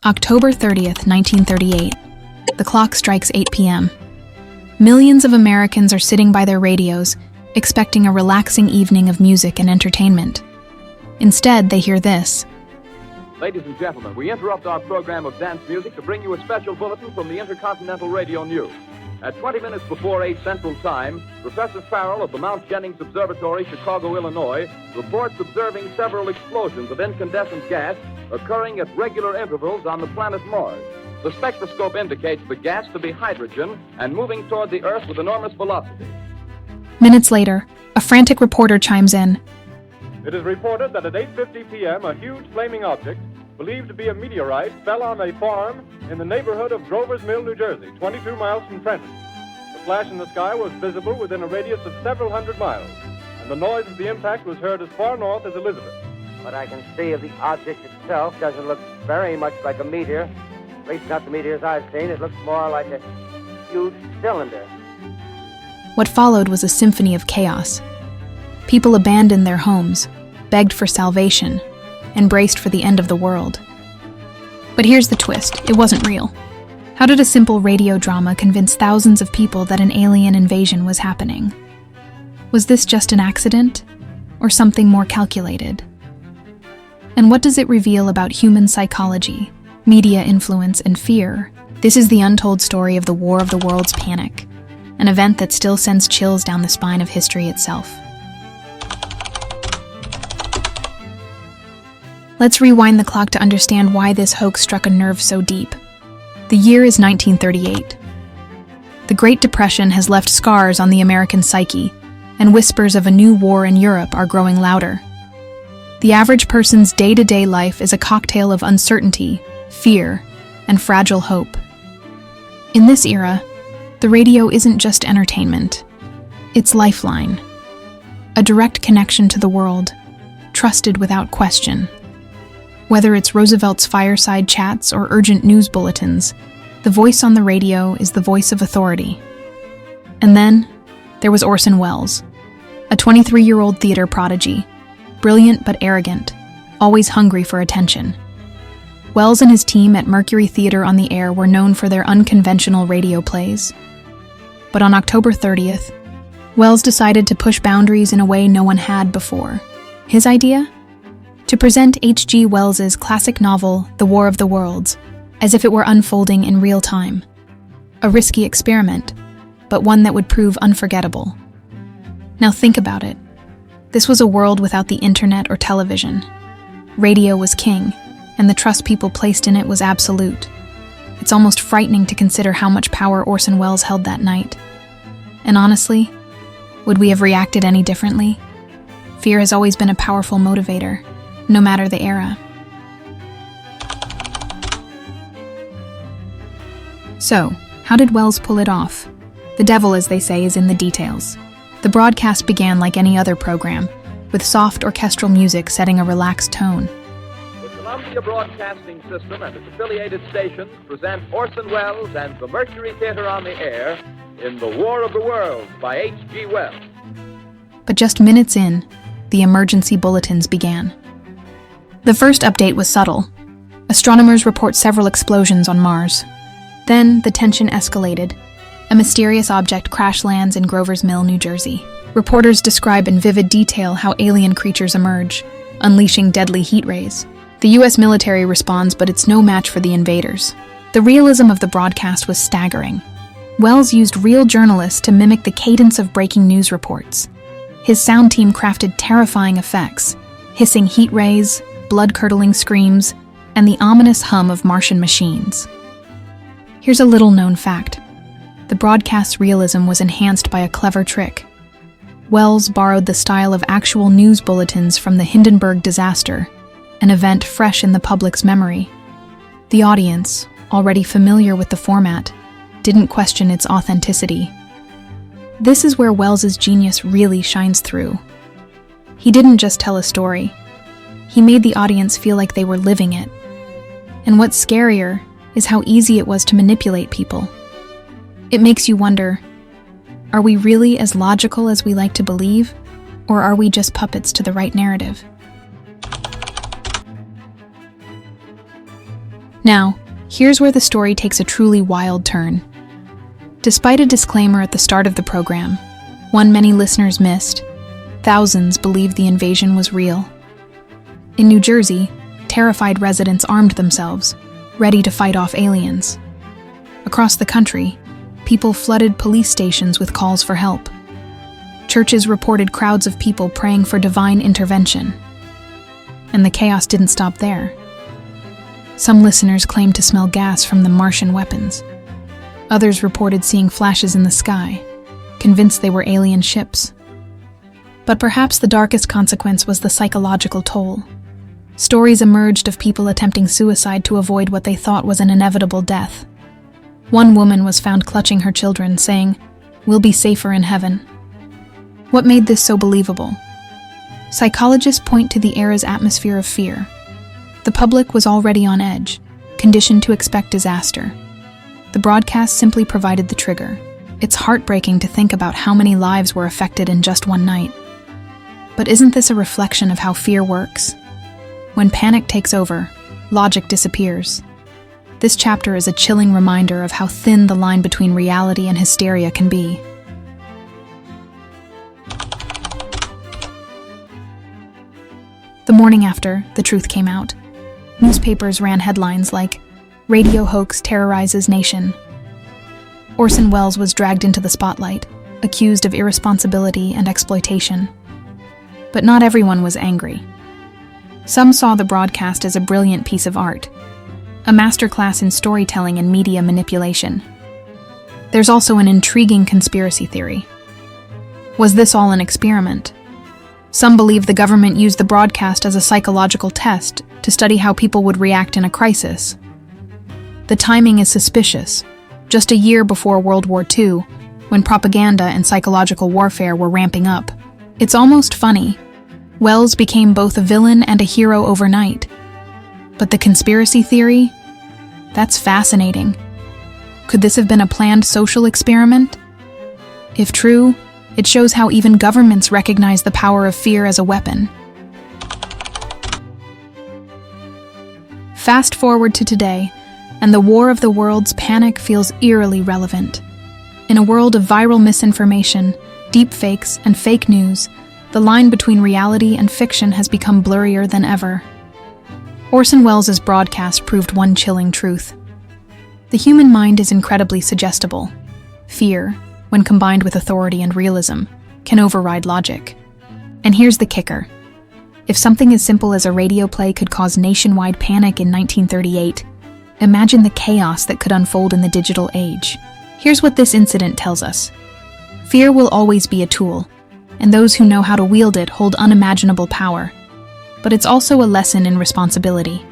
October 30th, 1938. The clock strikes 8 p.m. Millions of Americans are sitting by their radios, expecting a relaxing evening of music and entertainment. Instead, they hear this. Ladies and gentlemen, we interrupt our program of dance music to bring you a special bulletin from the Intercontinental Radio News. At 20 minutes before 8 Central Time, Professor Farrell of the Mount Jennings Observatory, Chicago, Illinois, reports observing several explosions of incandescent gas occurring at regular intervals on the planet Mars. The spectroscope indicates the gas to be hydrogen and moving toward the Earth with enormous velocity. Minutes later, a frantic reporter chimes in. It is reported that at 8:50 p.m., a huge flaming object, believed to be a meteorite, fell on a farm in the neighborhood of Grover's Mill, New Jersey, 22 miles from Trenton. The flash in the sky was visible within a radius of several hundred miles, and the noise of the impact was heard as far north as Elizabeth. What I can see of the object itself doesn't look very much like a meteor. At least not the meteors I've seen. It looks more like a huge cylinder. What followed was a symphony of chaos. People abandoned their homes, begged for salvation, and braced for the end of the world. But here's the twist. It wasn't real. How did a simple radio drama convince thousands of people that an alien invasion was happening? Was this just an accident, or something more calculated? And what does it reveal about human psychology, media influence, and fear? This is the untold story of the War of the Worlds panic, an event that still sends chills down the spine of history itself. Let's rewind the clock to understand why this hoax struck a nerve so deep. The year is 1938. The Great Depression has left scars on the American psyche, and whispers of a new war in Europe are growing louder. The average person's day-to-day life is a cocktail of uncertainty, fear, and fragile hope. In this era, the radio isn't just entertainment. It's lifeline. A direct connection to the world, trusted without question. Whether it's Roosevelt's fireside chats or urgent news bulletins, the voice on the radio is the voice of authority. And then, there was Orson Welles, a 23-year-old theater prodigy, brilliant but arrogant, always hungry for attention. Welles and his team at Mercury Theatre on the air were known for their unconventional radio plays. But on October 30th, Welles decided to push boundaries in a way no one had before. His idea? To present H.G. Wells's classic novel, The War of the Worlds, as if it were unfolding in real time. A risky experiment, but one that would prove unforgettable. Now think about it. This was a world without the internet or television. Radio was king, and the trust people placed in it was absolute. It's almost frightening to consider how much power Orson Welles held that night. And honestly, would we have reacted any differently? Fear has always been a powerful motivator, no matter the era. So, how did Welles pull it off? The devil, as they say, is in the details. The broadcast began like any other program, with soft orchestral music setting a relaxed tone. The Columbia Broadcasting System and its affiliated stations present Orson Welles and the Mercury Theatre on the air in The War of the Worlds by H.G. Wells. But just minutes in, the emergency bulletins began. The first update was subtle. Astronomers report several explosions on Mars. Then, the tension escalated. A mysterious object crash lands in Grover's Mill, New Jersey. Reporters describe in vivid detail how alien creatures emerge, unleashing deadly heat rays. The U.S. military responds, but it's no match for the invaders. The realism of the broadcast was staggering. Welles used real journalists to mimic the cadence of breaking news reports. His sound team crafted terrifying effects, hissing heat rays, blood-curdling screams, and the ominous hum of Martian machines. Here's a little-known fact. The broadcast's realism was enhanced by a clever trick. Welles borrowed the style of actual news bulletins from the Hindenburg disaster, an event fresh in the public's memory. The audience, already familiar with the format, didn't question its authenticity. This is where Wells's genius really shines through. He didn't just tell a story. He made the audience feel like they were living it. And what's scarier is how easy it was to manipulate people. It makes you wonder, are we really as logical as we like to believe, or are we just puppets to the right narrative? Now, here's where the story takes a truly wild turn. Despite a disclaimer at the start of the program, one many listeners missed, thousands believed the invasion was real. In New Jersey, terrified residents armed themselves, ready to fight off aliens. Across the country, people flooded police stations with calls for help. Churches reported crowds of people praying for divine intervention. And the chaos didn't stop there. Some listeners claimed to smell gas from the Martian weapons. Others reported seeing flashes in the sky, convinced they were alien ships. But perhaps the darkest consequence was the psychological toll. Stories emerged of people attempting suicide to avoid what they thought was an inevitable death. One woman was found clutching her children, saying, "We'll be safer in heaven." What made this so believable? Psychologists point to the era's atmosphere of fear. The public was already on edge, conditioned to expect disaster. The broadcast simply provided the trigger. It's heartbreaking to think about how many lives were affected in just one night. But isn't this a reflection of how fear works? When panic takes over, logic disappears. This chapter is a chilling reminder of how thin the line between reality and hysteria can be. The morning after, the truth came out. Newspapers ran headlines like, "Radio Hoax Terrorizes Nation." Orson Welles was dragged into the spotlight, accused of irresponsibility and exploitation. But not everyone was angry. Some saw the broadcast as a brilliant piece of art, a masterclass in storytelling and media manipulation. There's also an intriguing conspiracy theory. Was this all an experiment? Some believe the government used the broadcast as a psychological test to study how people would react in a crisis. The timing is suspicious, just a year before World War II, when propaganda and psychological warfare were ramping up. It's almost funny. Welles became both a villain and a hero overnight. But the conspiracy theory? That's fascinating. Could this have been a planned social experiment? If true, it shows how even governments recognize the power of fear as a weapon. Fast forward to today, and the War of the Worlds panic feels eerily relevant. In a world of viral misinformation, deepfakes, and fake news, the line between reality and fiction has become blurrier than ever. Orson Welles' broadcast proved one chilling truth. The human mind is incredibly suggestible. Fear, when combined with authority and realism, can override logic. And here's the kicker. If something as simple as a radio play could cause nationwide panic in 1938, imagine the chaos that could unfold in the digital age. Here's what this incident tells us. Fear will always be a tool, and those who know how to wield it hold unimaginable power. But it's also a lesson in responsibility.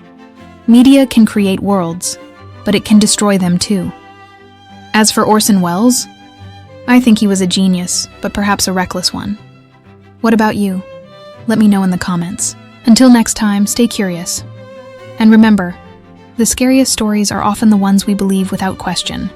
Media can create worlds, but it can destroy them too. As for Orson Welles, I think he was a genius, but perhaps a reckless one. What about you? Let me know in the comments. Until next time, stay curious. And remember, the scariest stories are often the ones we believe without question.